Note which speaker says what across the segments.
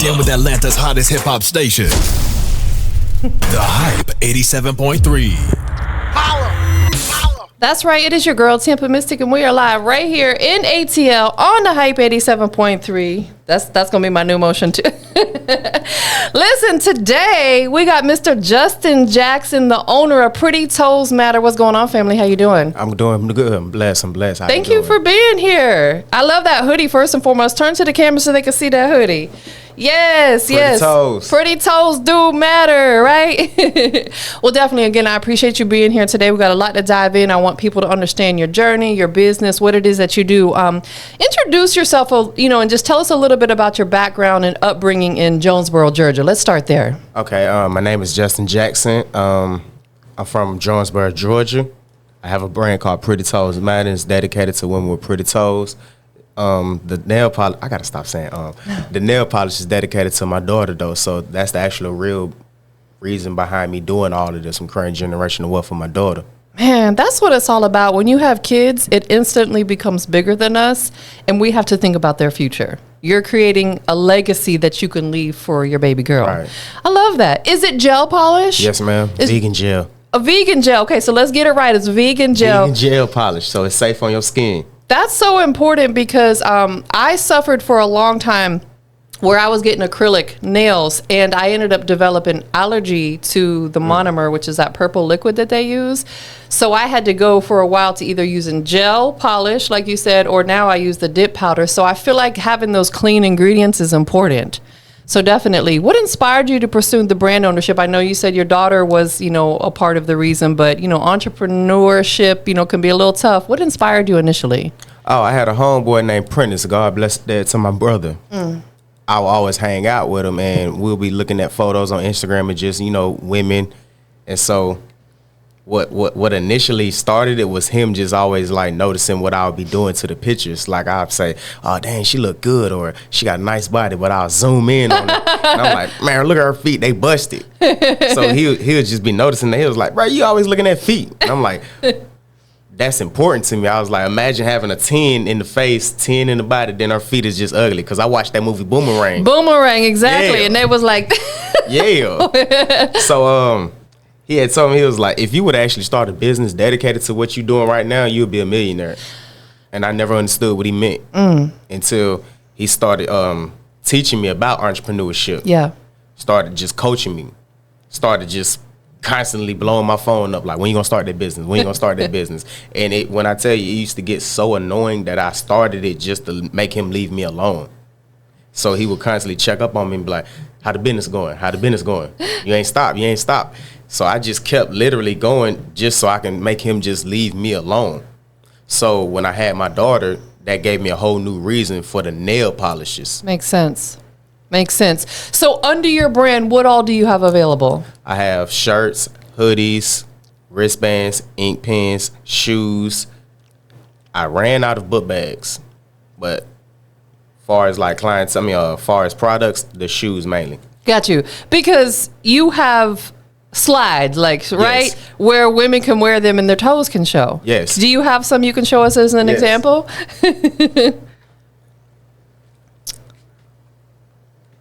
Speaker 1: locked in with Atlanta's hottest hip-hop station. The Hype 87.3.
Speaker 2: That's right. It is your girl, TampaMystic, and we are live right here in ATL on the Hype 87.3. That's going to be my new motion, too. Listen, today we got Mr. Justin Jackson, the owner of Pretty Toes Matter. What's going on, family? How you doing?
Speaker 3: I'm doing good. I'm blessed. How
Speaker 2: Thank you for being here. I love that hoodie, first and foremost. Turn to the camera so they can see that hoodie. Yes.
Speaker 3: Toes.
Speaker 2: Pretty toes do matter, right? Well, definitely, again, I appreciate you being here today. We got a lot to dive in. I want people to understand your journey, your business, what it is that you do. Introduce yourself, and just tell us a little bit about your background and upbringing in Jonesboro, Georgia. Let's start there.
Speaker 3: Okay. My name is Justin Jackson. I'm from Jonesboro, Georgia. I have a brand called Pretty Toes Matter. It's dedicated to women with pretty toes. The nail polish, I gotta stop saying the nail polish is dedicated to my daughter though, so that's the actual real reason behind me doing all of this. I'm creating generational wealth for my daughter.
Speaker 2: Man, that's what it's all about. When you have kids, it instantly becomes bigger than us, and we have to think about their future. You're creating a legacy that you can leave for your baby girl.
Speaker 3: Right.
Speaker 2: I love that. Is it gel polish?
Speaker 3: Yes, ma'am. Vegan gel.
Speaker 2: A vegan gel. Okay, so let's get it right. It's vegan gel.
Speaker 3: Vegan gel polish, so it's safe on your skin.
Speaker 2: That's so important because I suffered for a long time where I was getting acrylic nails, and I ended up developing allergy to the monomer, which is that purple liquid that they use. So I had to go for a while to either using gel polish, like you said, or now I use the dip powder. So I feel like having those clean ingredients is important. So definitely. What inspired you to pursue the brand ownership? I know you said your daughter was, a part of the reason, but, entrepreneurship, can be a little tough. What inspired you initially?
Speaker 3: Oh, I had a homeboy named Prentice. God bless that to my brother. I would always hang out with him, and we'll be looking at photos on Instagram and just, women. And so what initially started it was him just always like noticing what I would be doing to the pictures. Like I'd say, oh, dang, she look good, or she got a nice body, but I'll zoom in on it. And I'm like, man, look at her feet, they busted. So he would just be noticing that. He was like, bro, you always looking at feet. And I'm like, that's important to me. I was like, imagine having a 10 in the face, 10 in the body, then her feet is just ugly. Because I watched that movie Boomerang.
Speaker 2: Boomerang, exactly.
Speaker 3: Yeah.
Speaker 2: And they was like,
Speaker 3: yeah. So he had told me, he was like, if you would actually start a business dedicated to what you're doing right now, you'll be a millionaire. And I never understood what he meant until he started teaching me about entrepreneurship.
Speaker 2: Yeah.
Speaker 3: Started just coaching me. Started just constantly blowing my phone up, like, when you gonna start that business? When you gonna start that business? And when I tell you, it used to get so annoying that I started it just to make him leave me alone. So he would constantly check up on me and be like, how the business going? How the business going? You ain't stop. So I just kept literally going just so I can make him just leave me alone. So when I had my daughter, that gave me a whole new reason for the nail polishes.
Speaker 2: Makes sense. So under your brand, what all do you have available?
Speaker 3: I have shirts, hoodies, wristbands, ink pens, shoes. I ran out of book bags, but far as like clients, far as products, the shoes mainly. Got you.
Speaker 2: Because you have slides, right?
Speaker 3: Yes.
Speaker 2: Where women can wear them and their toes can show.
Speaker 3: Yes.
Speaker 2: Do you have some you can show us as an example?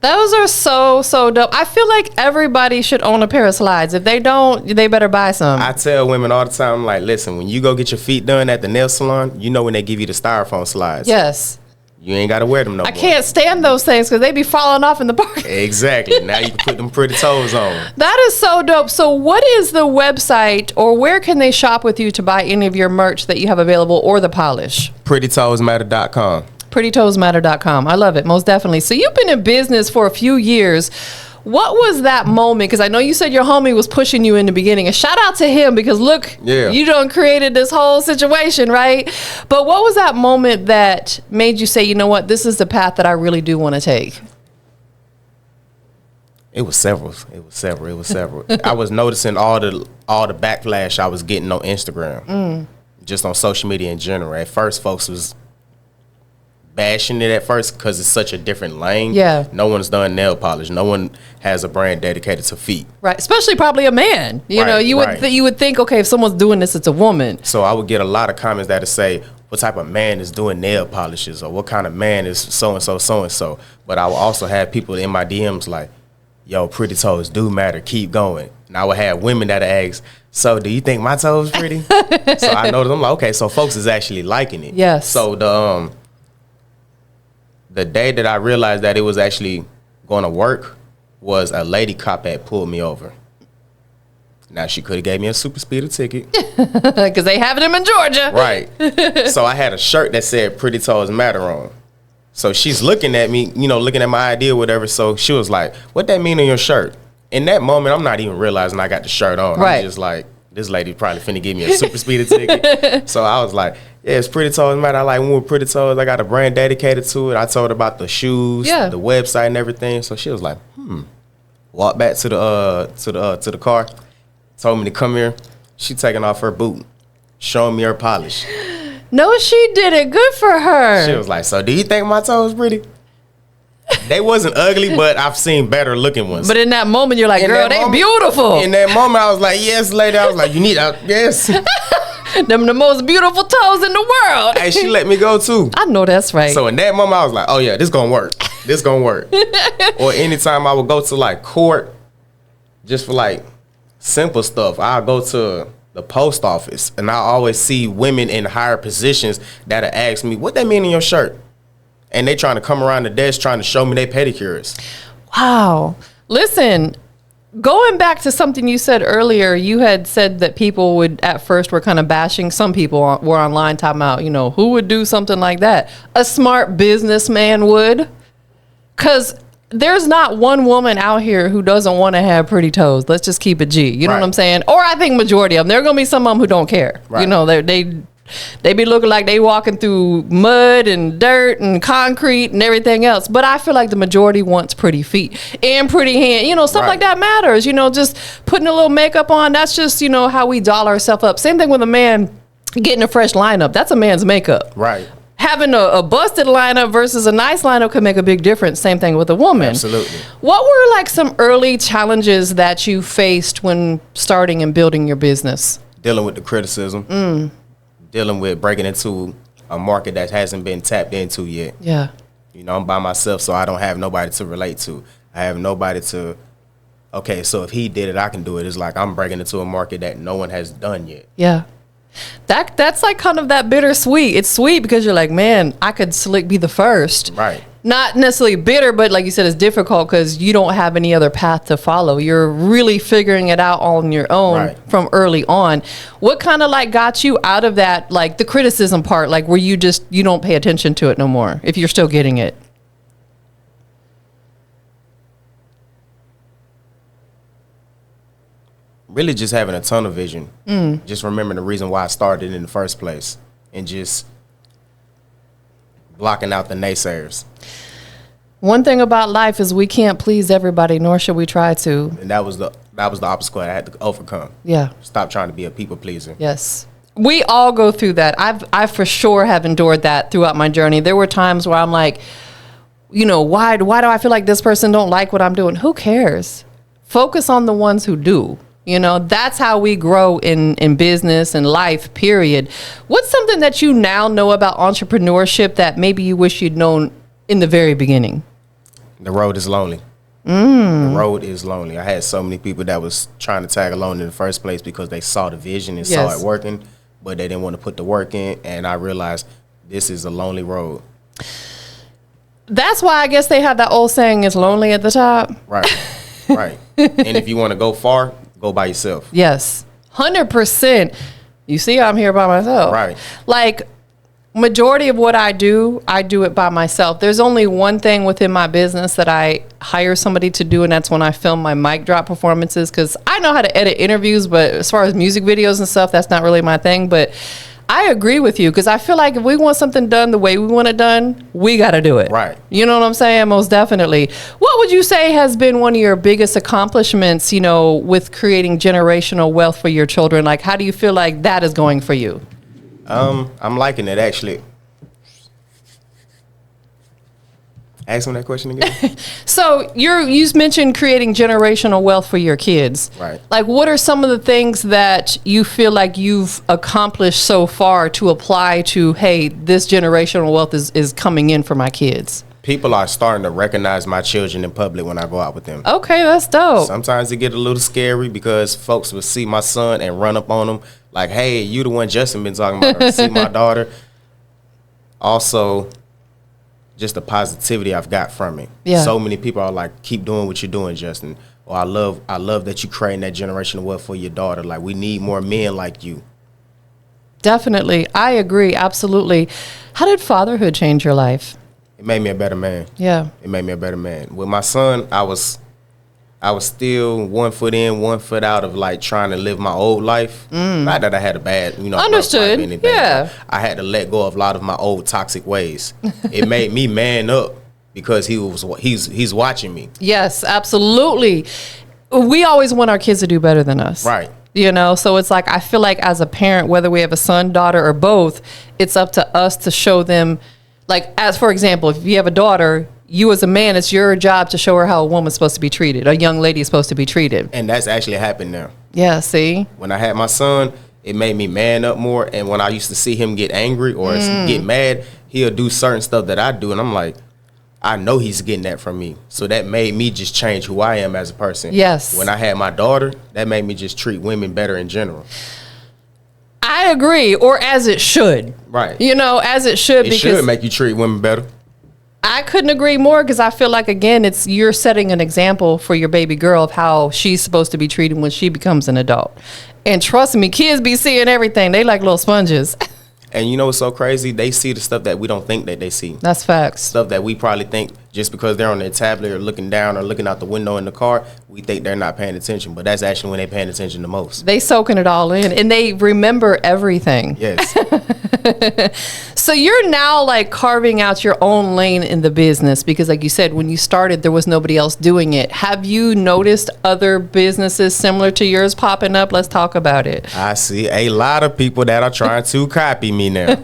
Speaker 2: Those are so dope. I feel like everybody should own a pair of slides. If they don't, they better buy some.
Speaker 3: I tell women all the time, like, listen, when you go get your feet done at the nail salon, when they give you the styrofoam slides.
Speaker 2: Yes.
Speaker 3: You ain't got to wear them no more.
Speaker 2: I can't stand those things because they be falling off in the park.
Speaker 3: Exactly. Now you can put them pretty toes on.
Speaker 2: That is so dope. So what is the website, or where can they shop with you to buy any of your merch that you have available, or the polish?
Speaker 3: PrettyToesMatter.com.
Speaker 2: PrettyToesMatter.com. I love it, most definitely. So you've been in business for a few years. What was that moment? Because I know you said your homie was pushing you in the beginning. And shout out to him, because look, you done created this whole situation, right? But what was that moment that made you say, you know what, this is the path that I really do want to take?
Speaker 3: It was several. I was noticing all the backlash I was getting on Instagram, just on social media in general. At first, folks was bashing it at first because it's such a different lane.
Speaker 2: Yeah.
Speaker 3: No one's done nail polish. No one has a brand dedicated to feet.
Speaker 2: Right. Especially probably a man. You know, you would think, okay, if someone's doing this, it's a woman.
Speaker 3: So I would get a lot of comments that would say, what type of man is doing nail polishes, or what kind of man is so and so. But I will also have people in my DMs like, yo, pretty toes do matter, keep going. And I would have women that ask, so do you think my toes pretty? So I noticed, I'm like, okay, so folks is actually liking it.
Speaker 2: Yes.
Speaker 3: So the day that I realized that it was actually going to work was a lady cop had pulled me over. Now, she could have gave me a super speeder ticket.
Speaker 2: Because they have them in Georgia.
Speaker 3: Right. So I had a shirt that said pretty toes matter on. So she's looking at me, looking at my ID or whatever. So she was like, what that mean on your shirt? In that moment, I'm not even realizing I got the shirt on.
Speaker 2: Right.
Speaker 3: I'm just like, this lady probably finna give me a super speeder ticket. So I was like, yeah, it's pretty toes matter. I like when we're pretty toes. I got a brand dedicated to it. I told her about the shoes, the website and everything. So she was like, Walked back to the car. Told me to come here. She taking off her boot, showing me her polish.
Speaker 2: No, she did it. Good for her.
Speaker 3: She was like, so do you think my toes pretty? They wasn't ugly, but I've seen better looking ones.
Speaker 2: But in that moment, you're like, girl, they beautiful.
Speaker 3: In that moment, I was like, yes, lady. I was like, you need yes.
Speaker 2: Them the most beautiful toes in the world.
Speaker 3: Hey, she let me go too.
Speaker 2: I know that's right.
Speaker 3: So in that moment, I was like, oh yeah, this gonna work. This gonna work. Or anytime I would go to like court, just for like simple stuff, I'll go to the post office and I always see women in higher positions that'll ask me, what that mean in your shirt? And they trying to come around the desk trying to show me their pedicures.
Speaker 2: Wow. Listen, going back to something you said earlier, you had said that people would at first were kind of bashing. Some people were online talking about, who would do something like that? A smart businessman would. Because there's not one woman out here who doesn't want to have pretty toes. Let's just keep it G. You know what I'm saying? Or I think majority of them. There are going to be some of them who don't care. Right. They be looking like they walking through mud and dirt and concrete and everything else. But I feel like the majority wants pretty feet and pretty hand. Stuff like that matters. Just putting a little makeup on. That's just, how we doll ourselves up. Same thing with a man getting a fresh lineup. That's a man's makeup.
Speaker 3: Right.
Speaker 2: Having a busted lineup versus a nice lineup could make a big difference. Same thing with a woman.
Speaker 3: Absolutely.
Speaker 2: What were like some early challenges that you faced when starting and building your business?
Speaker 3: Dealing with the criticism. Dealing with breaking into a market that hasn't been tapped into yet.
Speaker 2: Yeah.
Speaker 3: I'm by myself, so I don't have nobody to relate to. I have nobody to, okay, so if he did it, I can do it. It's like I'm breaking into a market that no one has done yet.
Speaker 2: Yeah. That's like kind of that bittersweet. It's sweet because you're like, man, I could be the first.
Speaker 3: Right.
Speaker 2: Not necessarily bitter, but like you said, it's difficult because you don't have any other path to follow. You're really figuring it out on your own from early on. What kind of like got you out of that, like the criticism part, like where you don't pay attention to it no more if you're still getting it?
Speaker 3: Really just having a tunnel vision. Just remembering the reason why I started in the first place and just blocking out the naysayers.
Speaker 2: One thing about life is we can't please everybody, nor should we try to.
Speaker 3: And that was the obstacle I had to overcome.
Speaker 2: Yeah.
Speaker 3: Stop trying to be a people pleaser.
Speaker 2: Yes. We all go through that. I for sure have endured that throughout my journey. There were times where I'm like, why do I feel like this person don't like what I'm doing? Who cares? Focus on the ones who do. That's how we grow in business and life, period. What's something that you now know about entrepreneurship that maybe you wish you'd known in the very beginning?
Speaker 3: The road is lonely. The road is lonely. I had so many people that was trying to tag along in the first place because they saw the vision and saw it working, but they didn't want to put the work in. And I realized this is a lonely road.
Speaker 2: That's why I guess they have that old saying, it's lonely at the top.
Speaker 3: Right. Right. And if you want to go far, go by yourself.
Speaker 2: Yes. 100%. You see, I'm here by myself.
Speaker 3: Right.
Speaker 2: Like, majority of what I do it by myself. There's only one thing within my business that I hire somebody to do, and that's when I film my mic drop performances, because I know how to edit interviews, but as far as music videos and stuff, that's not really my thing. But I agree with you, because I feel like if we want something done the way we want it done, we got to do it.
Speaker 3: Right.
Speaker 2: You know what I'm saying? Most definitely. What would you say has been one of your biggest accomplishments, with creating generational wealth for your children? Like, how do you feel like that is going for you? I'm
Speaker 3: liking it, actually. Ask him that question again.
Speaker 2: So you mentioned creating generational wealth for your kids.
Speaker 3: Right.
Speaker 2: Like, what are some of the things that you feel like you've accomplished so far to apply to, hey, this generational wealth is coming in for my kids?
Speaker 3: People are starting to recognize my children in public when I go out with them.
Speaker 2: Okay, that's dope.
Speaker 3: Sometimes it get a little scary because folks will see my son and run up on him like, hey, you the one Justin been talking about, or see my daughter. Also, just the positivity I've got from it.
Speaker 2: Yeah.
Speaker 3: So many people are like, keep doing what you're doing, Justin. Or I love that you creating that generational wealth for your daughter. Like, we need more men like you.
Speaker 2: Definitely. I agree. Absolutely. How did fatherhood change your life?
Speaker 3: It made me a better man.
Speaker 2: Yeah.
Speaker 3: It made me a better man. With my son, I was still 1 foot in, 1 foot out of like trying to live my old life. Not that I had a bad,
Speaker 2: Understood.
Speaker 3: rough life or anything,
Speaker 2: Yeah.
Speaker 3: but I had to let go of a lot of my old toxic ways. It made me man up because he's watching me.
Speaker 2: Yes, absolutely. We always want our kids to do better than us.
Speaker 3: Right.
Speaker 2: So it's like, I feel like as a parent, whether we have a son, daughter, or both, it's up to us to show them, like, as for example, if you have a daughter, you as a man, it's your job to show her how a woman's supposed to be treated, a young lady is supposed to be treated.
Speaker 3: And that's actually happened now.
Speaker 2: Yeah, see?
Speaker 3: When I had my son, it made me man up more. And when I used to see him get angry or get mad, he'll do certain stuff that I do. And I'm like, I know he's getting that from me. So that made me just change who I am as a person.
Speaker 2: Yes.
Speaker 3: When I had my daughter, that made me just treat women better in general.
Speaker 2: I agree, or as it should.
Speaker 3: Right.
Speaker 2: As it should.
Speaker 3: It should make you treat women better.
Speaker 2: I couldn't agree more, because I feel like, again, you're setting an example for your baby girl of how she's supposed to be treated when she becomes an adult. And trust me, kids be seeing everything. They like little sponges.
Speaker 3: And you know what's so crazy? They see the stuff that we don't think that they see.
Speaker 2: That's facts.
Speaker 3: Stuff that we probably think just because they're on their tablet or looking down or looking out the window in the car, we think they're not paying attention. But that's actually when they're paying attention the most.
Speaker 2: They soaking it all in, and they remember everything.
Speaker 3: Yes.
Speaker 2: So you're now like carving out your own lane in the business, because like you said, when you started, there was nobody else doing it. Have you noticed other businesses similar to yours popping up? Let's talk about it.
Speaker 3: I see a lot of people that are trying to copy me now.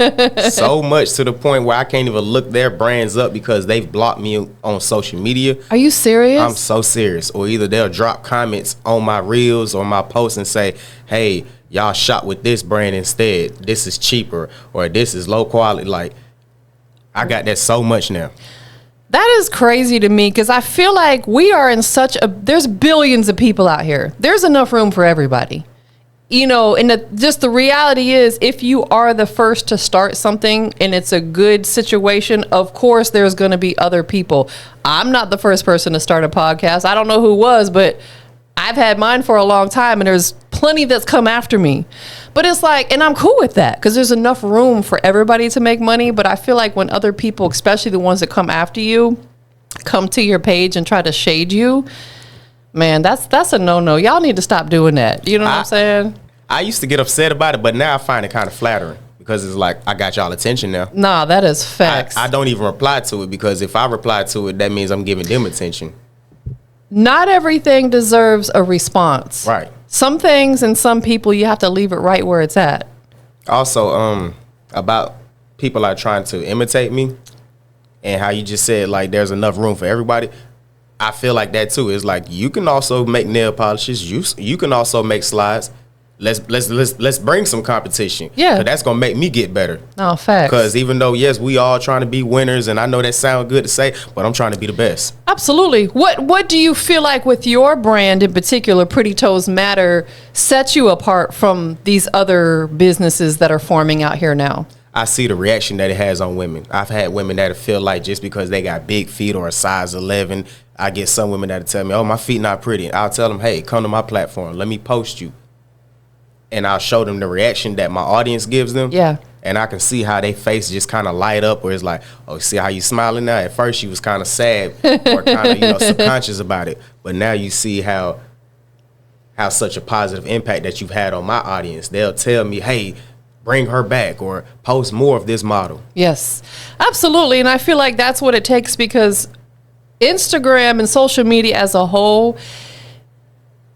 Speaker 3: So much to the point where I can't even look their brands up because they've blocked me on social media.
Speaker 2: Are you serious?
Speaker 3: I'm so serious. Or either they'll drop comments on my reels or my posts and say, hey, y'all shop with this brand instead. This is cheaper, or this is low quality. Like, I got that so much now.
Speaker 2: That is crazy to me, because I feel like we are in there's billions of people out here. There's enough room for everybody. And the reality is, if you are the first to start something and it's a good situation, of course, there's going to be other people. I'm not the first person to start a podcast. I don't know who was, but I've had mine for a long time, and there's plenty that's come after me. But it's like, and I'm cool with that, because there's enough room for everybody to make money. But I feel like when other people, especially the ones that come after you, come to your page and try to shade you, man, that's a no-no. Y'all need to stop doing that. You know what I'm saying?
Speaker 3: I used to get upset about it, but now I find it kind of flattering, because it's like, I got y'all attention now.
Speaker 2: Nah, that is facts.
Speaker 3: I don't even reply to it, because if I reply to it, that means I'm giving them attention.
Speaker 2: Not everything deserves a response.
Speaker 3: Right.
Speaker 2: Some things and some people, you have to leave it right where it's at.
Speaker 3: Also, about people are trying to imitate me, and how you just said, like, there's enough room for everybody. I feel like that too. It's like, you can also make nail polishes. You can also make slides. Let's bring some competition.
Speaker 2: Yeah.
Speaker 3: 'Cause that's gonna make me get better.
Speaker 2: No, facts.
Speaker 3: Because even though, yes, we all trying to be winners, and I know that sounds good to say, but I'm trying to be the best.
Speaker 2: Absolutely. What do you feel like with your brand in particular, Pretty Toes Matter, sets you apart from these other businesses that are forming out here now?
Speaker 3: I see the reaction that it has on women. I've had women that feel like just because they got big feet or a size 11, I get some women that tell me, oh, my feet not pretty. I'll tell them, hey, come to my platform. Let me post you. And I'll show them the reaction that my audience gives them.
Speaker 2: Yeah.
Speaker 3: And I can see how they face just kind of light up, where it's like, oh, see how you smiling now? At first you was kind of sad or kind of, subconscious about it. But now you see how such a positive impact that you've had on my audience. They'll tell me, hey, bring her back, or post more of this model.
Speaker 2: Yes, absolutely. And I feel like that's what it takes, because Instagram and social media as a whole,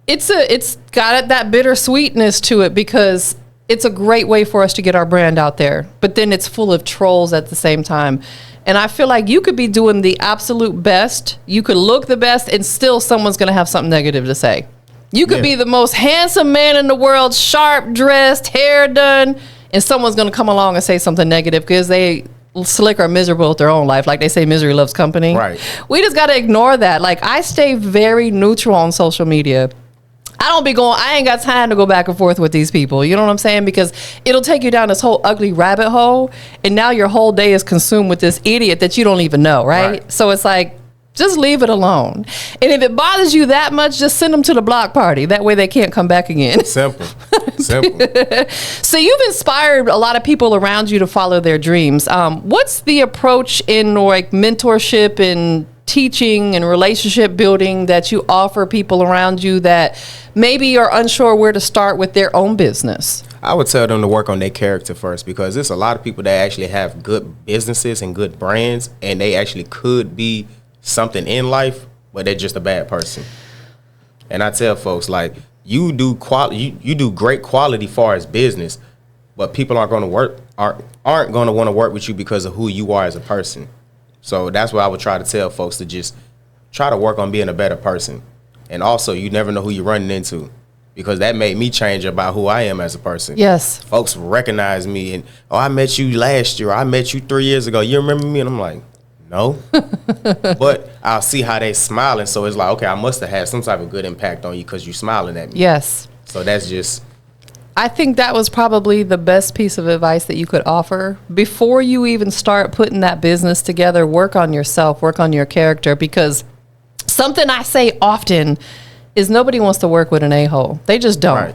Speaker 2: it's got that bittersweetness to it, because it's a great way for us to get our brand out there, but then it's full of trolls at the same time. And I feel like you could be doing the absolute best. You could look the best and still someone's going to have something negative to say. You could be the most handsome man in the world, sharp dressed, hair done, and someone's going to come along and say something negative because they slick or miserable with their own life. Like they say, misery loves company.
Speaker 3: Right.
Speaker 2: We just got to ignore that. Like I stay very neutral on social media. I ain't got time to go back and forth with these people. You know what I'm saying? Because it'll take you down this whole ugly rabbit hole. And now your whole day is consumed with this idiot that you don't even know, right? So it's like, just leave it alone. And if it bothers you that much, just send them to the block party. That way they can't come back again.
Speaker 3: Simple.
Speaker 2: So you've inspired a lot of people around you to follow their dreams. What's the approach in like mentorship and teaching and relationship building that you offer people around you that maybe are unsure where to start with their own business?
Speaker 3: I would tell them to work on their character first, because there's a lot of people that actually have good businesses and good brands, and they actually could be something in life, but they're just a bad person. And I tell folks, like, you do great quality far as business, but people aren't going to want to work with you because of who you are as a person. So that's what I would try to tell folks, to just try to work on being a better person. And also, you never know who you're running into, because that made me change about who I am as a person.
Speaker 2: Yes.
Speaker 3: Folks recognize me and, oh, I met you last year. I met you 3 years ago. You remember me? And I'm like, no. But I'll see how they smiling. So it's like, okay, I must have had some type of good impact on you because you're smiling at me.
Speaker 2: Yes.
Speaker 3: So that's just...
Speaker 2: I think that was probably the best piece of advice that you could offer. Before you even start putting that business together, work on yourself, work on your character, because something I say often is nobody wants to work with an a-hole. They just don't.
Speaker 3: Right.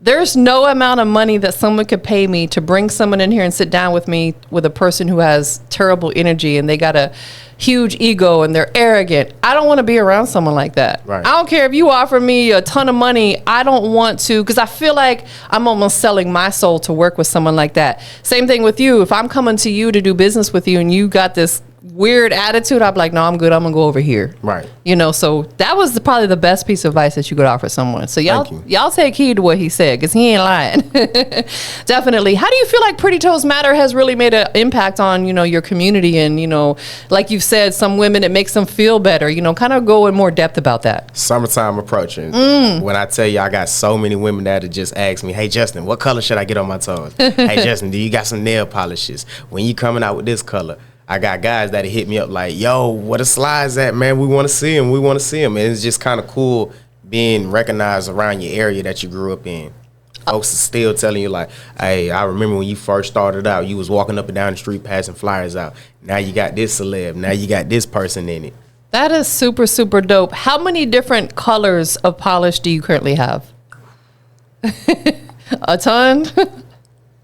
Speaker 2: There's no amount of money that someone could pay me to bring someone in here and sit down with me with a person who has terrible energy and they got a huge ego and they're arrogant. I don't want to be around someone like that.
Speaker 3: Right.
Speaker 2: I don't care if you offer me a ton of money. I don't want to, because I feel like I'm almost selling my soul to work with someone like that. Same thing with you. If I'm coming to you to do business with you and you got this weird attitude, I'm like, no, I'm good. I'm gonna go over here.
Speaker 3: Right.
Speaker 2: You know, so that was probably the best piece of advice that you could offer someone. So y'all take heed to what he said, because he ain't lying. Definitely. How do you feel like Pretty Toes Matter has really made an impact on, you know, your community? And, you know, like you've said, some women, it makes them feel better. You know, kind of go in more depth about that.
Speaker 3: Summertime approaching. When I tell you, I got so many women that have just asked me, hey, Justin, what color should I get on my toes? Hey, Justin, do you got some nail polishes? When you coming out with this color? I got guys that hit me up like, yo, where the slides at, man? We want to see them. We want to see them. And it's just kind of cool being recognized around your area that you grew up in. Folks are still telling you like, hey, I remember when you first started out, you was walking up and down the street passing flyers out. Now you got this celeb. Now you got this person in it.
Speaker 2: That is super, super dope. How many different colors of polish do you currently have? A ton?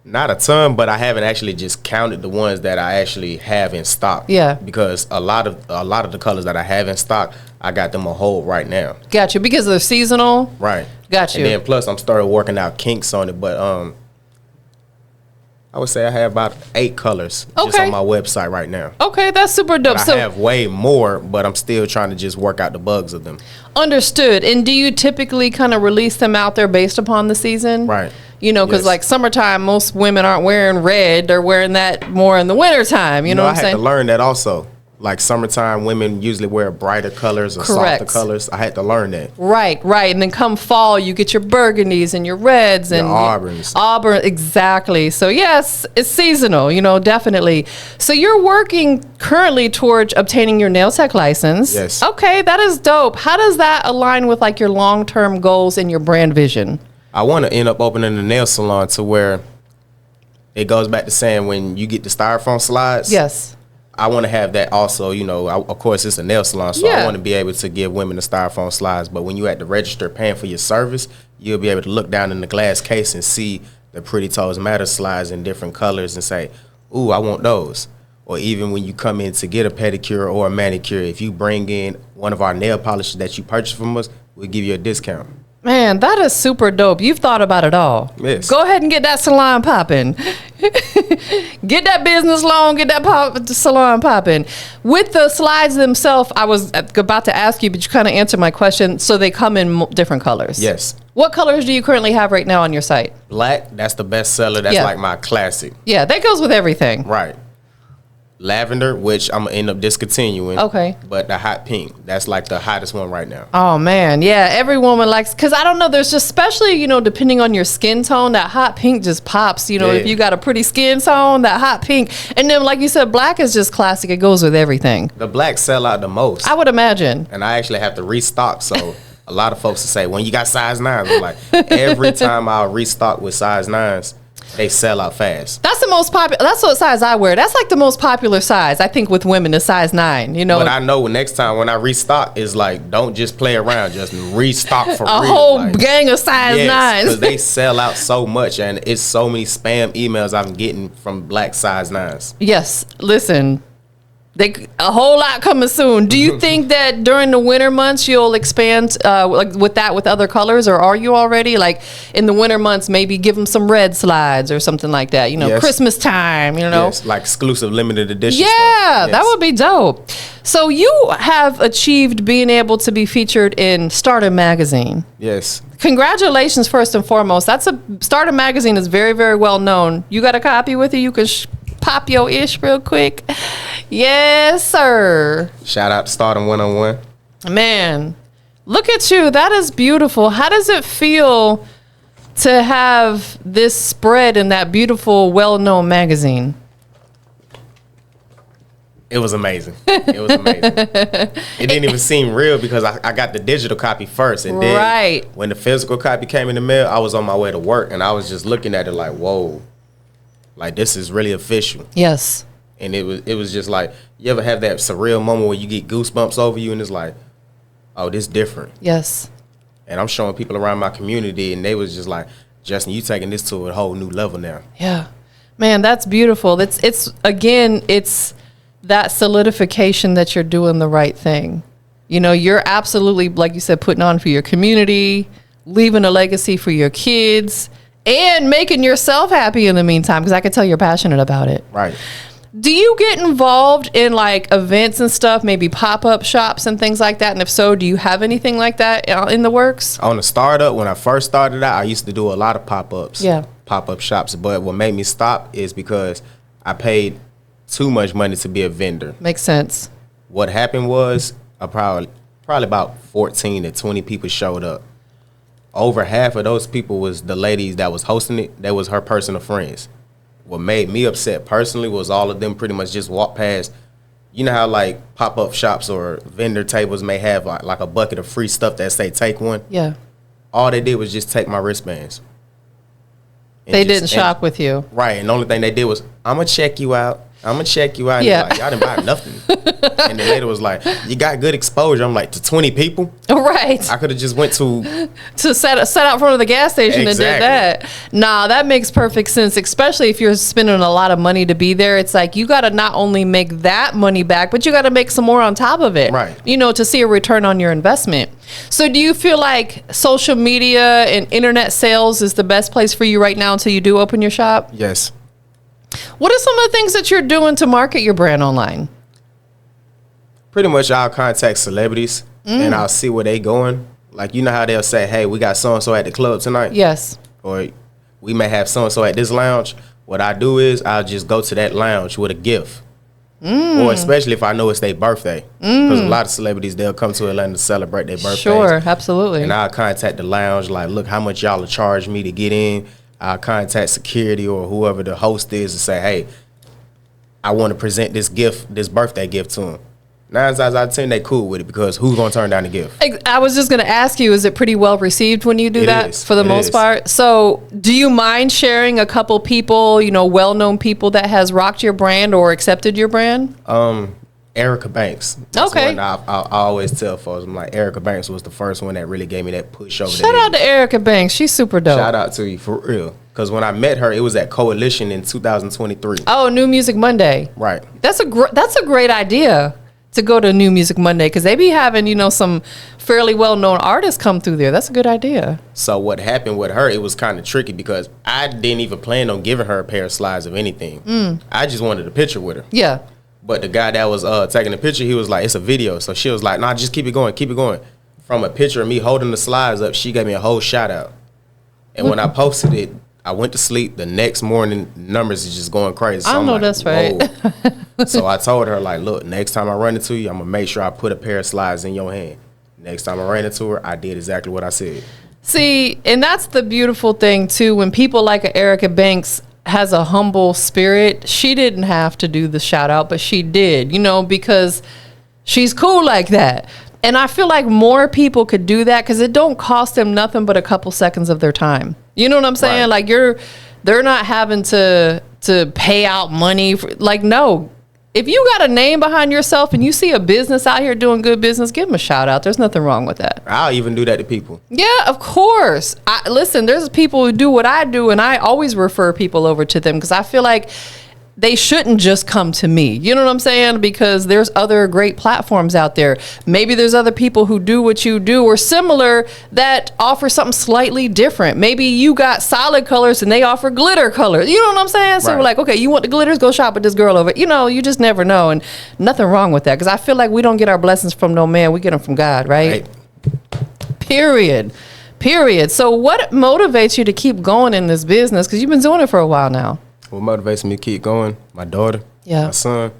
Speaker 3: Not a ton, but I haven't actually just counted the ones that I actually have in stock.
Speaker 2: Yeah.
Speaker 3: Because a lot of the colors that I have in stock, I got them a hold right now.
Speaker 2: Got you. Because they're seasonal?
Speaker 3: Right.
Speaker 2: Got you.
Speaker 3: And then plus I'm started working out kinks on it, but I would say I have about 8 colors just on my website right now.
Speaker 2: Okay, that's super dope.
Speaker 3: But I have way more, but I'm still trying to just work out the bugs of them.
Speaker 2: Understood. And do you typically kind of release them out there based upon the season?
Speaker 3: Right.
Speaker 2: You know, because like summertime, most women aren't wearing red. They're wearing that more in the wintertime. You know what I'm saying?
Speaker 3: I had to learn that also. Like summertime, women usually wear brighter colors or softer colors. I had to learn that.
Speaker 2: Right. And then come fall, you get your burgundies and your reds and
Speaker 3: your auburns.
Speaker 2: Auburn, exactly. So yes, it's seasonal, you know, definitely. So you're working currently towards obtaining your nail tech license.
Speaker 3: Yes.
Speaker 2: Okay, that is dope. How does that align with like your long-term goals and your brand vision?
Speaker 3: I want to end up opening a nail salon to where it goes back to saying when you get the styrofoam slides.
Speaker 2: Yes.
Speaker 3: I want to have that also, you know, of course it's a nail salon, so I want to be able to give women the styrofoam slides. But when you at the register paying for your service, you'll be able to look down in the glass case and see the Pretty Toes Matter slides in different colors and say, ooh, I want those. Or even when you come in to get a pedicure or a manicure, if you bring in one of our nail polishes that you purchase from us, we'll give you a discount.
Speaker 2: Man, that is super dope. You've thought about it all.
Speaker 3: Yes.
Speaker 2: Go ahead and get that salon popping. Get that business loan, get that salon popping. With the slides themselves, I was about to ask you, but you kind of answered my question. So they come in different colors?
Speaker 3: Yes.
Speaker 2: What colors do you currently have right now on your site?
Speaker 3: Black, that's the best seller. That's like my classic.
Speaker 2: Yeah, that goes with everything.
Speaker 3: Right. lavender, which I'm gonna end up discontinuing.
Speaker 2: Okay.
Speaker 3: But the hot pink, that's like the hottest one right now.
Speaker 2: Oh man, yeah. Every woman likes, because I don't know. There's just, especially, you know, depending on your skin tone, that hot pink just pops. You know,
Speaker 3: Yeah.
Speaker 2: if you got a pretty skin tone, that hot pink. And then, like you said, black is just classic. It goes with everything.
Speaker 3: The black sell out the most.
Speaker 2: I would imagine.
Speaker 3: And I actually have to restock. So a lot of folks will say, when you got size 9s, I'm like, every time I'll restock with size 9s, they sell out fast.
Speaker 2: That's the most popular. That's what size I wear. That's like the most popular size, I think, with women, is size 9. You know,
Speaker 3: But I know next time when I restock, it's like, don't just play around, just restock for
Speaker 2: a
Speaker 3: real.
Speaker 2: whole
Speaker 3: like,
Speaker 2: gang of size 9s.
Speaker 3: because they sell out so much, and it's so many spam emails I'm getting from black size 9s.
Speaker 2: Yes, listen. A whole lot coming soon. Do you think that during the winter months you'll expand like with other colors, or are you already, like, in the winter months, maybe give them some red slides or something like that? You know,
Speaker 3: Yes.
Speaker 2: Christmas time. You know,
Speaker 3: Yes, like exclusive limited edition.
Speaker 2: yeah,
Speaker 3: stuff.
Speaker 2: that
Speaker 3: Yes.
Speaker 2: would be dope. So you have achieved being able to be featured in Stardom magazine.
Speaker 3: Yes.
Speaker 2: Congratulations, first and foremost. Stardom magazine is very, very well known. You got a copy with you? You can pop your ish real quick. Yes, sir.
Speaker 3: Shout out to Stardom 101.
Speaker 2: Man, look at you. That is beautiful. How does it feel to have this spread in that beautiful, well-known magazine?
Speaker 3: It was amazing. It was amazing. It didn't even seem real because I got the digital copy first. And then
Speaker 2: Right.
Speaker 3: when the physical copy came in the mail, I was on my way to work, and I was just looking at it like, whoa, like, this is really official.
Speaker 2: Yes.
Speaker 3: And it was just like, you ever have that surreal moment where you get goosebumps over you and it's like, oh, this different.
Speaker 2: Yes.
Speaker 3: And I'm showing people around my community, and they was just like, Justin, you taking this to a whole new level now.
Speaker 2: Yeah. Man, that's beautiful. It's that solidification that you're doing the right thing. You know, you're absolutely, like you said, putting on for your community, leaving a legacy for your kids, and making yourself happy in the meantime, because I can tell you're passionate about it.
Speaker 3: Right.
Speaker 2: Do you get involved in, like, events and stuff, maybe pop-up shops and things like that? And if so, do you have anything like that in the works?
Speaker 3: On the startup, when I first started out, I used to do a lot of pop-ups.
Speaker 2: Yeah.
Speaker 3: Pop-up shops. But what made me stop is because I paid too much money to be a vendor.
Speaker 2: Makes sense.
Speaker 3: What happened was probably about 14 to 20 people showed up. Over half of those people was the ladies that was hosting it. That was her personal friends. What made me upset personally was all of them pretty much just walked past. You know how, like, pop-up shops or vendor tables may have like a bucket of free stuff that say take one?
Speaker 2: Yeah.
Speaker 3: All they did was just take my wristbands. And
Speaker 2: They
Speaker 3: just-
Speaker 2: didn't shop with you.
Speaker 3: Right, and the only thing they did was, I'm going to check you out. I'm going to check you out. And
Speaker 2: Yeah.
Speaker 3: like, y'all didn't buy nothing. And the lady was like, you got good exposure. I'm like, to 20 people?
Speaker 2: Right.
Speaker 3: I could have just went to...
Speaker 2: To set out front of the gas station and did
Speaker 3: Exactly.
Speaker 2: that. Nah, that makes perfect sense, especially if you're spending a lot of money to be there. It's like, you got to not only make that money back, but you got to make some more on top of it.
Speaker 3: Right.
Speaker 2: You know, to see a return on your investment. So do you feel like social media and internet sales is the best place for you right now until you do open your shop?
Speaker 3: Yes.
Speaker 2: What are some of the things that you're doing to market your brand online?
Speaker 3: Pretty much I'll contact celebrities and I'll see where they going. Like, you know how they'll say, hey, we got so-and-so at the club tonight?
Speaker 2: Yes.
Speaker 3: Or we may have so-and-so at this lounge. What I do is I'll just go to that lounge with a gift. Or especially if I know it's their birthday. Because a lot of celebrities, they'll come to Atlanta to celebrate their birthdays.
Speaker 2: Sure, absolutely.
Speaker 3: And I'll contact the lounge, like, look, how much y'all will charge me to get in. I'll contact security or whoever the host is and say, hey, I want to present this gift, this birthday gift to them. 9 times out of 10, they cool with it because who's going to turn down the gift?
Speaker 2: I was just going to ask you, is it pretty well received when you do
Speaker 3: It
Speaker 2: that
Speaker 3: is.
Speaker 2: for the
Speaker 3: It
Speaker 2: most
Speaker 3: is.
Speaker 2: part? So do you mind sharing a couple people, you know, well-known people that has rocked your brand or accepted your brand?
Speaker 3: Erica Banks. That's
Speaker 2: Okay.
Speaker 3: one I always tell folks. I'm like, Erica Banks was the first one that really gave me that push over the
Speaker 2: Shout out
Speaker 3: edge.
Speaker 2: to Erica Banks. She's super dope.
Speaker 3: Shout out to you, for real. Because when I met her, it was at Coalition in 2023.
Speaker 2: Oh, New Music Monday.
Speaker 3: Right.
Speaker 2: That's a great idea to go to New Music Monday, because they be having, you know, some fairly well-known artists come through there. That's a good idea.
Speaker 3: So what happened with her, it was kind of tricky because I didn't even plan on giving her a pair of slides of anything. I just wanted a picture with her.
Speaker 2: Yeah.
Speaker 3: But the guy that was taking the picture, he was like, it's a video. So she was like, nah, just keep it going, keep it going. From a picture of me holding the slides up, she gave me a whole shout out. And when I posted it, I went to sleep. The next morning, numbers is just going crazy. So
Speaker 2: I
Speaker 3: I'm
Speaker 2: know
Speaker 3: like,
Speaker 2: that's right.
Speaker 3: So I told her, like, look, next time I run into you, I'm going to make sure I put a pair of slides in your hand. Next time I ran into her, I did exactly what I said.
Speaker 2: See, and that's the beautiful thing, too. When people like Erica Banks has a humble spirit, she didn't have to do the shout out, but she did, you know, because she's cool like that. And I feel like more people could do that because it don't cost them nothing but a couple seconds of their time. You know what I'm saying?
Speaker 3: Right.
Speaker 2: Like they're not having to pay out money for, like, no. If you got a name behind yourself and you see a business out here doing good business, give them a shout out. There's nothing wrong with that.
Speaker 3: I'll even do that to people.
Speaker 2: Yeah, of course. Listen, there's people who do what I do, and I always refer people over to them because I feel like they shouldn't just come to me. You know what I'm saying? Because there's other great platforms out there. Maybe there's other people who do what you do or similar that offer something slightly different. Maybe you got solid colors and they offer glitter colors. You know what I'm saying? So
Speaker 3: Right.
Speaker 2: we're like, okay, you want the glitters? Go shop with this girl over. You know, you just never know. And nothing wrong with that because I feel like we don't get our blessings from no man. We get them from God, right? Period. So what motivates you to keep going in this business? Because you've been doing it for a while now.
Speaker 3: What motivates me to keep going? My daughter,
Speaker 2: Yeah.
Speaker 3: my son.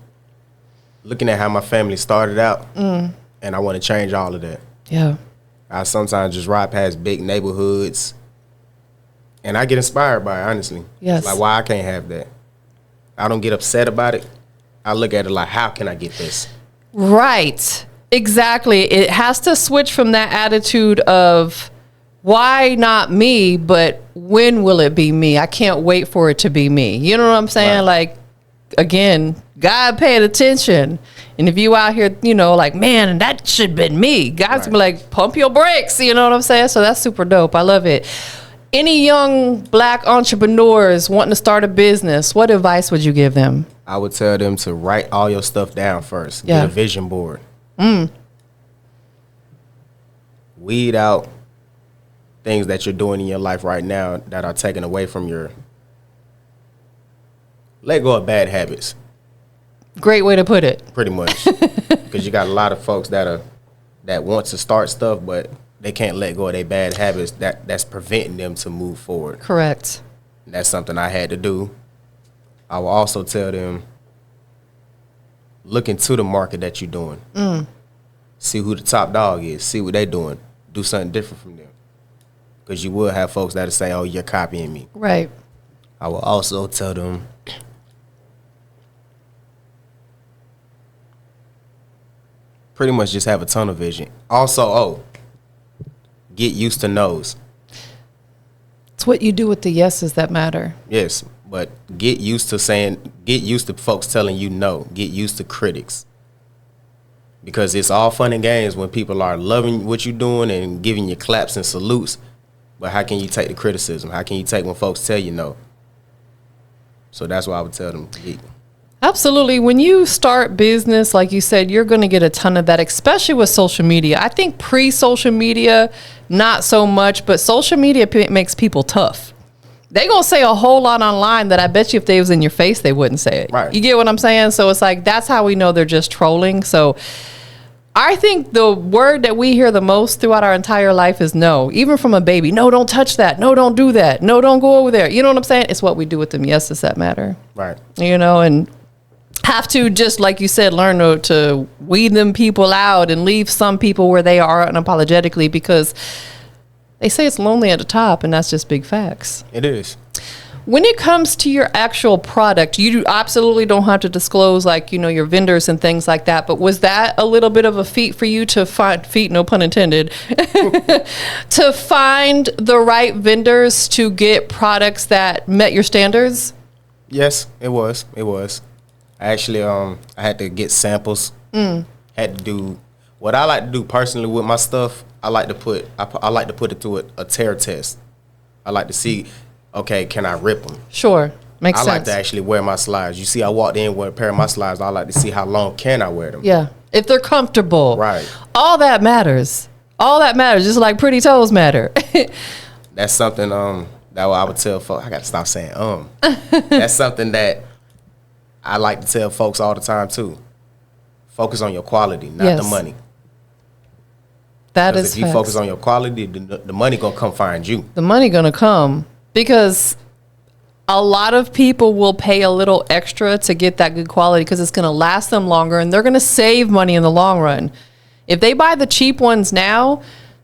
Speaker 3: Looking at how my family started out, and I want to change all of that.
Speaker 2: Yeah.
Speaker 3: I sometimes just ride past big neighborhoods, and I get inspired by it, honestly.
Speaker 2: Yes.
Speaker 3: Like, why I can't have that? I don't get upset about it. I look at it like, how can I get this?
Speaker 2: Right. Exactly. It has to switch from that attitude of why not me, but when will it be me? I can't wait for it to be me. You know what I'm saying?
Speaker 3: Right.
Speaker 2: Like, again, God paid attention. And if you out here, you know, like, man, that should have been me. God's
Speaker 3: Right.
Speaker 2: be like, pump your brakes. You know what I'm saying? So that's super dope. I love it. Any young black entrepreneurs wanting to start a business, what advice would you give them?
Speaker 3: I would tell them to write all your stuff down first.
Speaker 2: Yeah.
Speaker 3: Get a vision board. Weed out things that you're doing in your life right now that are taken away from your. Let go of bad habits,
Speaker 2: Great way to put it.
Speaker 3: pretty much. Because you got a lot of folks that want to start stuff, but they can't let go of their bad habits that's preventing them to move forward.
Speaker 2: Correct.
Speaker 3: And that's something I had to do. I will also tell them, look into the market that you're doing. See who the top dog is. See what they doing. Do something different from them. Because you will have folks that'll say, oh, you're copying me.
Speaker 2: Right.
Speaker 3: I will also tell them, pretty much just have a tunnel vision. Also, get used to no's.
Speaker 2: It's what you do with the yeses that matter.
Speaker 3: Yes, but get used to folks telling you no. Get used to critics. Because it's all fun and games when people are loving what you're doing and giving you claps and salutes. But how can you take the criticism? How can you take when folks tell you no? So that's why I would tell them.
Speaker 2: Absolutely. When you start business, like you said, you're going to get a ton of that, especially with social media. I think pre-social media, not so much, but social media makes people tough. They going to say a whole lot online that I bet you if they was in your face, they wouldn't say it.
Speaker 3: Right.
Speaker 2: You get what I'm saying? So it's like, that's how we know they're just trolling. So I think the word that we hear the most throughout our entire life is no. Even from a baby. No, don't touch that. No, don't do that. No, don't go over there. You know what I'm saying? It's what we do with them yeses that matter.
Speaker 3: Right.
Speaker 2: You know, and have to, just like you said, learn to weed them people out and leave some people where they are unapologetically, because they say it's lonely at the top, and that's just big facts.
Speaker 3: It is.
Speaker 2: When it comes to your actual product, you absolutely don't have to disclose, like, you know, your vendors and things like that. But was that a little bit of a feat for you to find, feat, no pun intended, to find the right vendors to get products that met your standards?
Speaker 3: Yes, it was. It was. Actually, I had to get samples. Had to do what I like to do personally with my stuff. I like to put it through a tear test. I like to see, okay, can I rip them?
Speaker 2: Sure, makes
Speaker 3: I
Speaker 2: sense.
Speaker 3: like to actually wear my slides. You see, I walked in with a pair of my slides. I like to see how long can I wear them.
Speaker 2: Yeah, if they're comfortable.
Speaker 3: Right.
Speaker 2: All that matters. All that matters, just like pretty toes matter.
Speaker 3: That's something that I would tell folks. I got to stop saying That's something that I like to tell folks all the time too. Focus on your quality, not
Speaker 2: Yes.
Speaker 3: the money.
Speaker 2: That
Speaker 3: Because
Speaker 2: is
Speaker 3: if you
Speaker 2: facts.
Speaker 3: focus on your quality, the money gonna come find you.
Speaker 2: The money gonna come, because a lot of people will pay a little extra to get that good quality because it's going to last them longer and they're going to save money in the long run. If they buy the cheap ones now,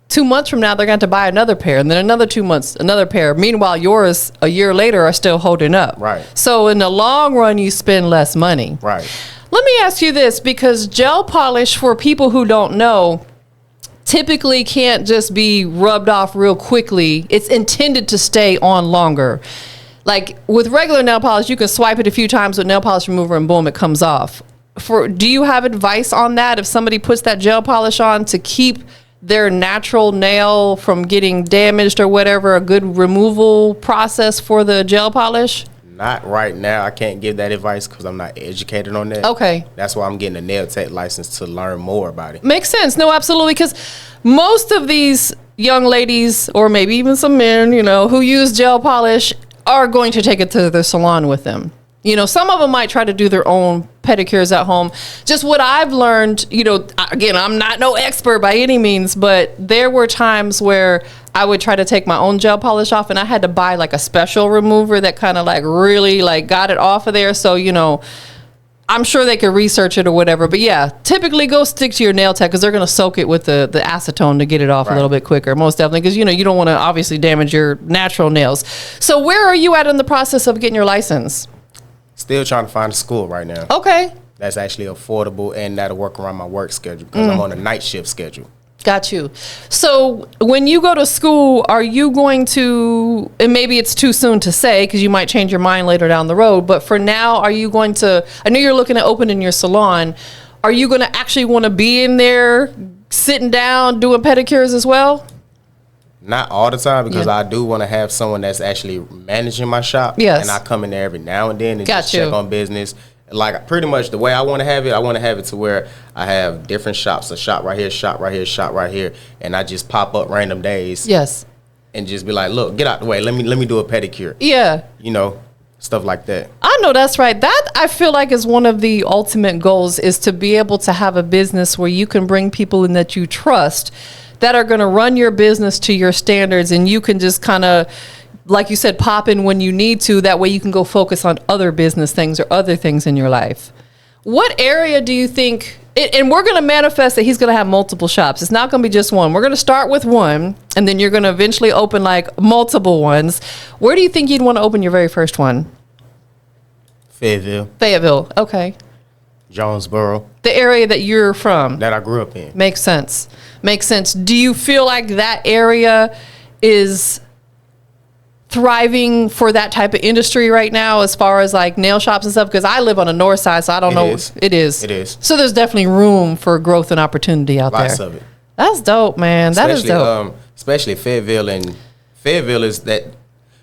Speaker 2: 2 months from now, they're going to buy another pair, and then another 2 months, another pair. Meanwhile, yours a year later are still holding up.
Speaker 3: Right.
Speaker 2: So in the long run, you spend less money.
Speaker 3: Right.
Speaker 2: Let me ask you this, because gel polish, for people who don't know, typically can't just be rubbed off real quickly. It's intended to stay on longer. Like with regular nail polish, you can swipe it a few times with nail polish remover and boom, it comes off. Do you have advice on that? If somebody puts that gel polish on to keep their natural nail from getting damaged or whatever, a good removal process for the gel polish?
Speaker 3: Not right now. I can't give that advice because I'm not educated on that.
Speaker 2: Okay.
Speaker 3: That's why I'm getting a nail tech license to learn more about it.
Speaker 2: Makes sense. No, absolutely. Because most of these young ladies, or maybe even some men, who use gel polish are going to take it to their salon with them. Some of them might try to do their own pedicures at home. Just what I've learned, again, I'm not no expert by any means, but there were times where I would try to take my own gel polish off and I had to buy like a special remover that kind of like really like got it off of there. So, I'm sure they could research it or whatever. But yeah, typically go stick to your nail tech because they're going to soak it with the acetone to get it off a little bit quicker. Most definitely, because, you don't want to obviously damage your natural nails. So where are you at in the process of getting your license?
Speaker 3: Still trying to find a school right now.
Speaker 2: Okay.
Speaker 3: That's actually affordable and that'll work around my work schedule because I'm on a night shift schedule.
Speaker 2: Got you. So when you go to school, are you going to, and maybe it's too soon to say because you might change your mind later down the road, but for now, are you going to, I know you're looking at opening your salon. Are you going to actually want to be in there sitting down doing pedicures as well?
Speaker 3: Not all the time because I do want to have someone that's actually managing my shop.
Speaker 2: Yes.
Speaker 3: And I come in there every now and then and
Speaker 2: Got
Speaker 3: just
Speaker 2: you.
Speaker 3: check on business. Like pretty much the way I want to have it to where I have different shops, a shop right here, shop right here, shop right here, and I just pop up random days.
Speaker 2: Yes.
Speaker 3: And just be like, look, get out the way. Let me do a pedicure.
Speaker 2: Yeah.
Speaker 3: Stuff like that.
Speaker 2: I know that's right. That I feel like is one of the ultimate goals, is to be able to have a business where you can bring people in that you trust that are going to run your business to your standards, and you can just kind of, like you said, pop in when you need to. That way you can go focus on other business things or other things in your life. What area do you think, and we're going to manifest that he's going to have multiple shops. It's not going to be just one. We're going to start with one, and then you're going to eventually open like multiple ones. Where do you think you'd want to open your very first one? Fayetteville. Okay.
Speaker 3: Jonesboro.
Speaker 2: The area that you're from.
Speaker 3: That I grew up in.
Speaker 2: Makes sense. Do you feel like that area is thriving for that type of industry right now as far as like nail shops and stuff? Because I live on the north side, so I don't know. It is. So there's definitely room for growth and opportunity out there.
Speaker 3: Lots of it.
Speaker 2: That's dope, man. That is dope.
Speaker 3: Especially Fayetteville. And Fayetteville is that,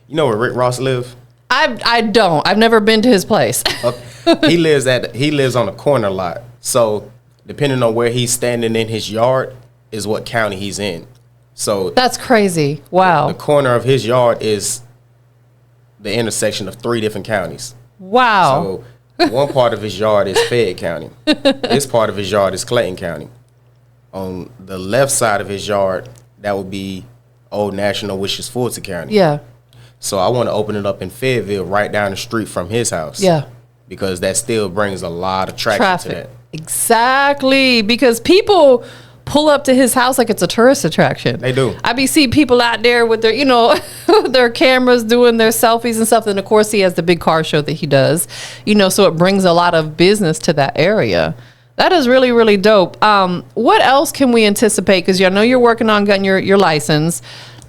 Speaker 3: where Rick Ross live?
Speaker 2: I don't. I've never been to his place.
Speaker 3: He lives on a corner lot. So depending on where he's standing in his yard is what county he's in. So
Speaker 2: that's crazy. Wow.
Speaker 3: The corner of his yard is the intersection of 3 different counties.
Speaker 2: Wow.
Speaker 3: So one part of his yard is Fayette County. This part of his yard is Clayton County. On the left side of his yard, that would be Old National, which is Fulton County.
Speaker 2: Yeah.
Speaker 3: So I want to open it up in Fayetteville right down the street from his house.
Speaker 2: Yeah.
Speaker 3: Because that still brings a lot of traffic to that.
Speaker 2: Exactly. Because people pull up to his house like it's a tourist attraction.
Speaker 3: They do.
Speaker 2: I see people out there with their, their cameras doing their selfies and stuff. And of course he has the big car show that he does, so it brings a lot of business to that area. That is really, really dope. What else can we anticipate? Because I know you're working on getting your license.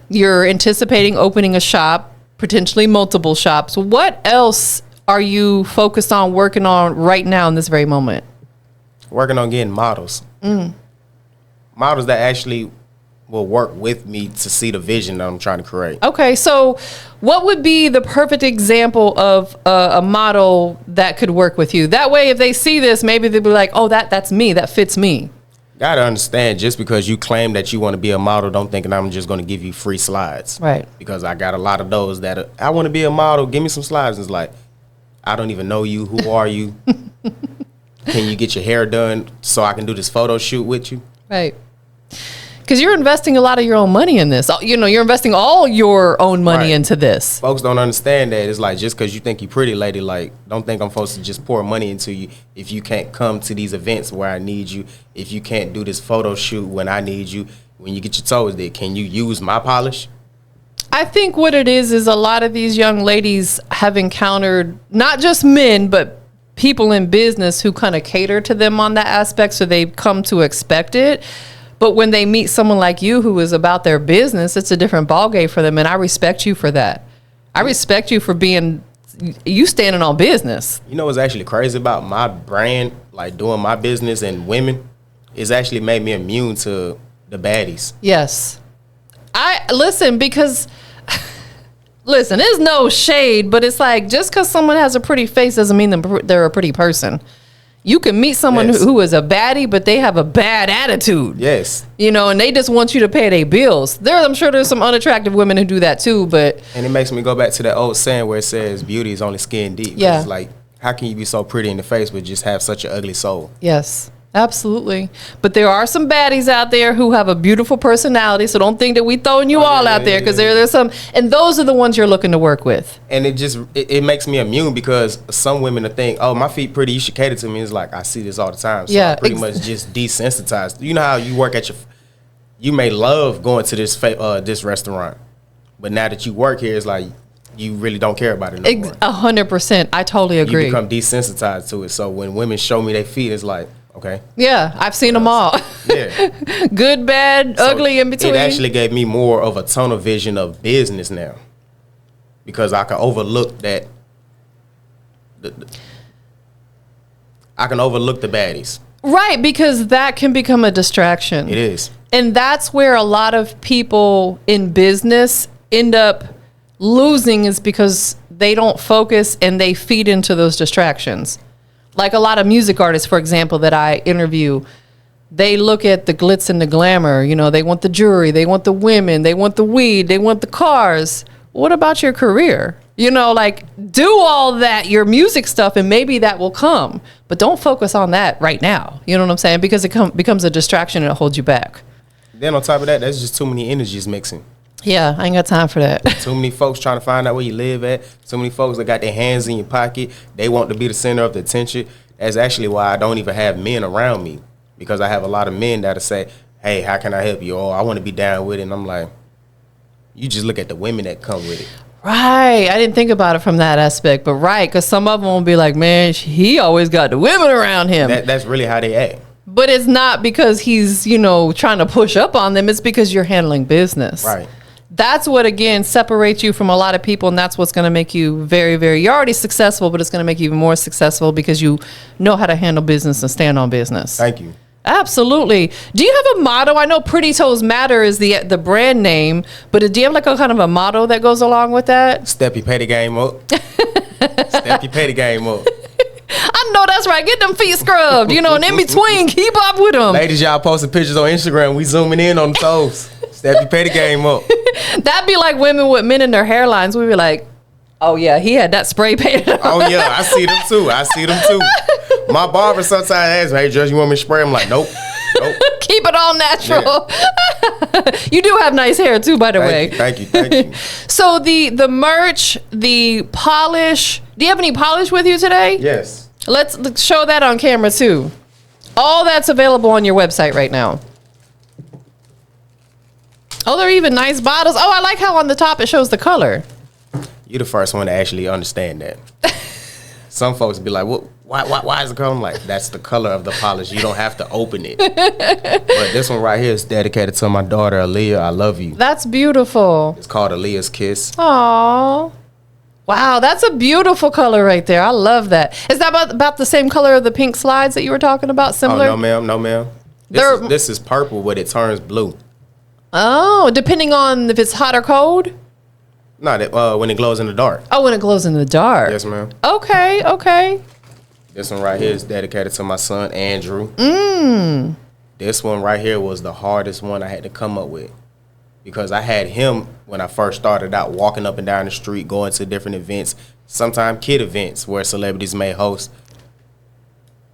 Speaker 2: You're anticipating opening a shop, potentially multiple shops. What else are you focused on working on right now in this very moment?
Speaker 3: Working on getting models. Models that actually will work with me to see the vision that I'm trying to create. Okay,
Speaker 2: so what would be the perfect example of a model that could work with you? That way, if they see this, maybe they'll be like, oh, that's me. That fits me.
Speaker 3: Gotta understand, just because you claim that you want to be a model, don't think that I'm just going to give you free slides.
Speaker 2: Right.
Speaker 3: Because I got a lot of those that I want to be a model. Give me some slides. And it's like, I don't even know you. Who are you? Can you get your hair done so I can do this photo shoot with you?
Speaker 2: Right. Because you're investing a lot of your own money in this. You know, you're investing all your own money into this.
Speaker 3: Folks don't understand that. It's like, just because you think you're pretty, lady, like, don't think I'm supposed to just pour money into you if you can't come to these events where I need you, if you can't do this photo shoot when I need you, when you get your toes did. Can you use my polish?
Speaker 2: I think what it is a lot of these young ladies have encountered not just men, but people in business who kind of cater to them on that aspect, so they've come to expect it. But when they meet someone like you who is about their business, it's a different ballgame for them, and I respect you for that. I respect you for being you standing on business.
Speaker 3: You know what's actually crazy about my brand, like doing my business and women, it's actually made me immune to the baddies.
Speaker 2: Yes. Because listen, there's no shade, but it's like, just because someone has a pretty face doesn't mean they're a pretty person. You can meet someone who is a baddie, but they have a bad attitude.
Speaker 3: Yes.
Speaker 2: You know, and they just want you to pay their bills. I'm sure there's some unattractive women who do that too, but.
Speaker 3: And it makes me go back to that old saying where it says beauty is only skin deep.
Speaker 2: Yeah.
Speaker 3: It's like, how can you be so pretty in the face but just have such an ugly soul?
Speaker 2: Yes. Absolutely. But there are some baddies out there who have a beautiful personality, so don't think that we throwing you all out there, because there's some, and those are the ones you're looking to work with.
Speaker 3: And it makes me immune, because some women will think, oh, my feet pretty, you should cater to me. It's like, I see this all the time. So I'm pretty much just desensitized. You know how you work at you may love going to this restaurant, but now that you work here, it's like, you really don't care about it no more.
Speaker 2: 100%. I totally agree.
Speaker 3: You become desensitized to it. So when women show me their feet, it's like, okay.
Speaker 2: Yeah, I've seen them all.
Speaker 3: Yeah.
Speaker 2: Good, bad, ugly, in between.
Speaker 3: It actually gave me more of a tunnel vision of business now, because I can overlook that. I can overlook the baddies.
Speaker 2: Right, because that can become a distraction.
Speaker 3: It is.
Speaker 2: And that's where a lot of people in business end up losing, is because they don't focus and they feed into those distractions. Like a lot of music artists, for example, that I interview, they look at the glitz and the glamour. You know, they want the jewelry, they want the women, they want the weed, they want the cars. What about your career? You know, like, do all that, your music stuff, and maybe that will come. But don't focus on that right now. You know what I'm saying? Because it becomes a distraction and it holds you back.
Speaker 3: Then on top of that, there's just too many energies mixing.
Speaker 2: Yeah, I ain't got time for that.
Speaker 3: Too many folks trying to find out where you live at. Too many folks that got their hands in your pocket. They want to be the center of the attention. That's actually why I don't even have men around me, because I have a lot of men that'll say, hey, how can I help you? Oh, I want to be down with it. And I'm like, you just look at the women that come with it.
Speaker 2: Right. I didn't think about it from that aspect, but right, because some of them will be like, man, he always got the women around him.
Speaker 3: That's really how they act.
Speaker 2: But it's not because he's, trying to push up on them. It's because you're handling business.
Speaker 3: Right.
Speaker 2: That's what, again, separates you from a lot of people, and that's what's going to make you very, very, you're already successful, but it's going to make you even more successful because you know how to handle business and stand on business.
Speaker 3: Thank you.
Speaker 2: Absolutely. Do you have a motto? I know Pretty Toes Matter is the brand name, but do you have like a kind of a motto that goes along with that?
Speaker 3: Step your petty game up. Step your petty game up.
Speaker 2: I know that's right. Get them feet scrubbed, and in between, keep up with them.
Speaker 3: Ladies, y'all posting pictures on Instagram. We zooming in on the toes. Step your petty game up.
Speaker 2: That'd be like women with men in their hairlines. We'd be like, oh, yeah, he had that spray painted on.
Speaker 3: Oh, yeah, I see them too. My barber sometimes asks me, hey, Judge, you want me to spray? I'm like, nope.
Speaker 2: Keep it all natural. Yeah. You do have nice hair, too, by the way.
Speaker 3: Thank you.
Speaker 2: So the merch, the polish, do you have any polish with you today?
Speaker 3: Yes.
Speaker 2: Let's show that on camera, too. All that's available on your website right now. Oh, they're even nice bottles. Oh, I like how on the top it shows the color.
Speaker 3: You're the first one to actually understand that. Some folks be like, "What? Why is it color?" I'm like, that's the color of the polish. You don't have to open it. But this one right here is dedicated to my daughter, Aaliyah. I love you.
Speaker 2: That's beautiful.
Speaker 3: It's called Aaliyah's Kiss.
Speaker 2: Aww. Wow, that's a beautiful color right there. I love that. Is that about the same color of the pink slides that you were talking about? Similar?
Speaker 3: Oh, no, ma'am. This is purple, but it turns blue.
Speaker 2: Oh, depending on if it's hot or cold?
Speaker 3: No, when it glows in the dark.
Speaker 2: Oh, when it glows in the dark.
Speaker 3: Yes, ma'am.
Speaker 2: Okay.
Speaker 3: This one right here is dedicated to my son, Andrew. This one right here was the hardest one I had to come up with, because I had him when I first started out, walking up and down the street, going to different events, sometimes kid events where celebrities may host,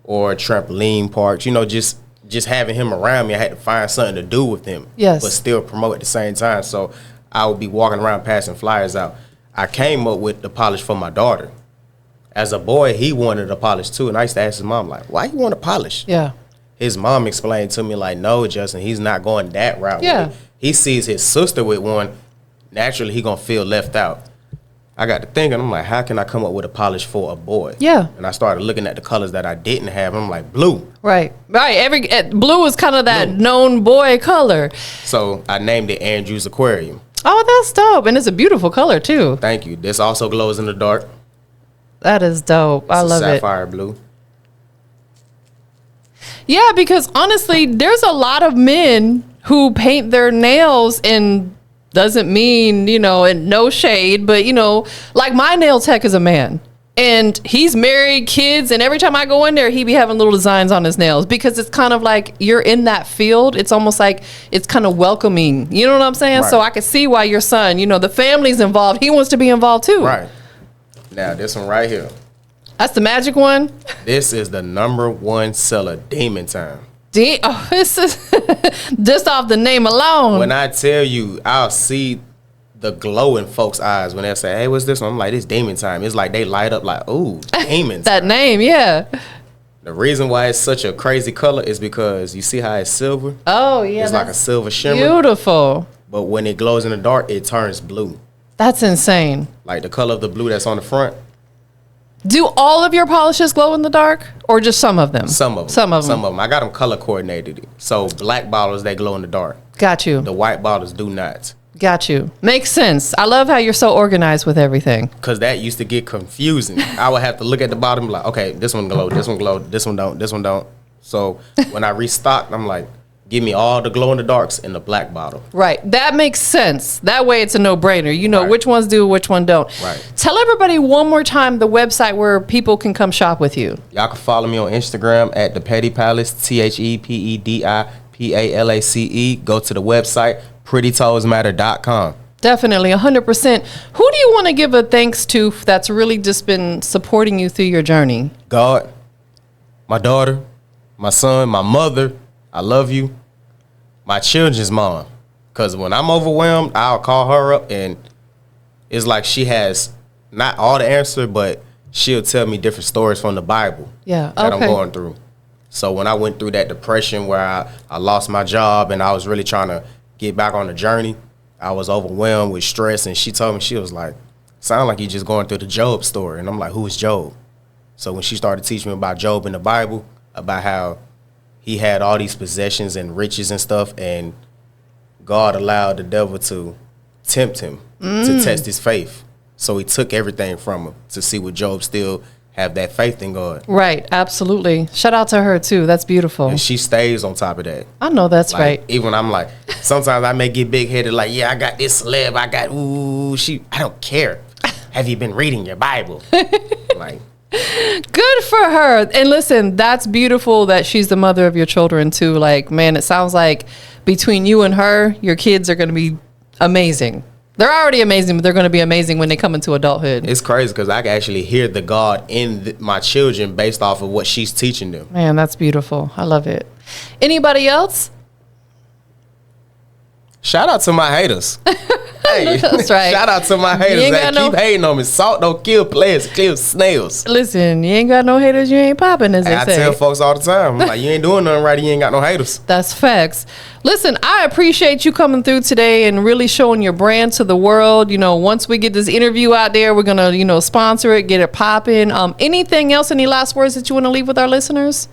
Speaker 3: or trampoline parks, just just having him around me, I had to find something to do with him.
Speaker 2: Yes.
Speaker 3: But still promote at the same time. So I would be walking around passing flyers out. I came up with the polish for my daughter. As a boy, he wanted a polish too. And I used to ask his mom, like, why you want a polish?
Speaker 2: Yeah.
Speaker 3: His mom explained to me, like, no, Justin, he's not going that route.
Speaker 2: Yeah.
Speaker 3: With it. He sees his sister with one. Naturally, he going to feel left out. I got to thinking, I'm like, how can I come up with a polish for a boy?
Speaker 2: Yeah.
Speaker 3: And I started looking at the colors that I didn't have. I'm like, blue.
Speaker 2: Right. Blue is kind of that known boy color.
Speaker 3: So I named it Andrew's Aquarium.
Speaker 2: Oh, that's dope. And it's a beautiful color too.
Speaker 3: Thank you. This also glows in the dark.
Speaker 2: That is dope. I love it.
Speaker 3: Sapphire blue.
Speaker 2: Yeah, because honestly, there's a lot of men who paint their nails and doesn't mean, and no shade, but like my nail tech is a man. And he's married, kids, and every time I go in there, he be having little designs on his nails because it's kind of like you're in that field. It's almost like it's kind of welcoming. You know what I'm saying?
Speaker 3: Right.
Speaker 2: So I can see why your son, the family's involved. He wants to be involved too.
Speaker 3: Right. Now, this one right here.
Speaker 2: That's the magic one.
Speaker 3: This is the #1 seller, Demon Time.
Speaker 2: This is just off the name alone.
Speaker 3: When I tell you, I'll see the glow in folks' eyes when they say, hey, what's this one? I'm like, it's Demon Time. It's like they light up like, ooh, Demon Time.
Speaker 2: That name, yeah.
Speaker 3: The reason why it's such a crazy color is because you see how it's silver?
Speaker 2: Oh, yeah.
Speaker 3: It's like a silver shimmer.
Speaker 2: Beautiful.
Speaker 3: But when it glows in the dark, it turns blue.
Speaker 2: That's insane.
Speaker 3: Like the color of the blue that's on the front.
Speaker 2: Do all of your polishes glow in the dark or just some of them?
Speaker 3: Some of them.
Speaker 2: Some of them.
Speaker 3: Some of them. I got them color coordinated. So black bottles, they glow in the dark.
Speaker 2: Got you.
Speaker 3: The white bottles do not.
Speaker 2: Got you. Makes sense. I love how you're so organized with everything.
Speaker 3: Because that used to get confusing. I would have to look at the bottom like, okay, this one glow, this one glow, this one don't, this one don't. So when I restocked, I'm like, give me all the glow in the darks in the black bottle.
Speaker 2: Right. That makes sense. That way it's a no-brainer. You know
Speaker 3: Right.
Speaker 2: which ones do, which one don't.
Speaker 3: Right.
Speaker 2: Tell everybody one more time the website where people can come shop with you.
Speaker 3: Y'all can follow me on Instagram at The Petty Palace, ThePedipalace. Go to the website, prettytoesmatter.com.
Speaker 2: Definitely, 100%. Who do you want to give a thanks to that's really just been supporting you through your journey?
Speaker 3: God, my daughter, my son, my mother, I love you. My children's mom. Because when I'm overwhelmed, I'll call her up and it's like she has not all the answer, but she'll tell me different stories from the Bible
Speaker 2: Yeah,
Speaker 3: that I'm
Speaker 2: okay.
Speaker 3: going through. So when I went through that depression where I lost my job and I was really trying to get back on the journey, I was overwhelmed with stress, and she told me, she was like, sound like you just going through the Job story. And I'm like, who is Job? So when she started teaching me about Job in the Bible, about how he had all these possessions and riches and stuff, and God allowed the devil to tempt him to test his faith. So he took everything from him to see would Job still have that faith in God.
Speaker 2: Right, absolutely. Shout out to her too. That's beautiful.
Speaker 3: And she stays on top of that.
Speaker 2: I know that's
Speaker 3: Like,
Speaker 2: right.
Speaker 3: even when I'm like, sometimes I may get big headed, like, yeah, I got this celeb, I don't care. Have you been reading your Bible? Like,
Speaker 2: Good for her. And listen, that's beautiful that she's the mother of your children too. Like, man, it sounds like between you and her, your kids are going to be amazing. They're already amazing, but they're going to be amazing when they come into adulthood.
Speaker 3: it's crazy because I can actually hear the God in my children based off of what she's teaching them.
Speaker 2: Man, that's beautiful. I love it. Anybody else?
Speaker 3: Shout out to my haters. Hey,
Speaker 2: That's right.
Speaker 3: Shout out to my
Speaker 2: You
Speaker 3: haters
Speaker 2: ain't
Speaker 3: that
Speaker 2: got
Speaker 3: keep hating on me. Salt don't kill players, it kills snails.
Speaker 2: Listen, you ain't got no haters, you ain't popping, as they
Speaker 3: I
Speaker 2: say.
Speaker 3: tell folks all the time, I'm like, you ain't doing nothing right, you ain't got no haters.
Speaker 2: That's facts. Listen, I appreciate you coming through today and really showing your brand to the world. You know, once we get this interview out there, we're going to, sponsor it, get it popping. Anything else, any last words that you want to leave with our listeners?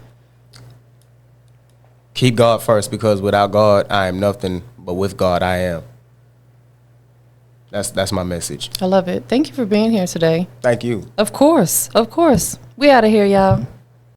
Speaker 3: Keep God first, because without God, I am nothing, but with God, I am. That's my message.
Speaker 2: I love it. Thank you for being here today.
Speaker 3: Thank you.
Speaker 2: Of course. Of course. We out of here, y'all.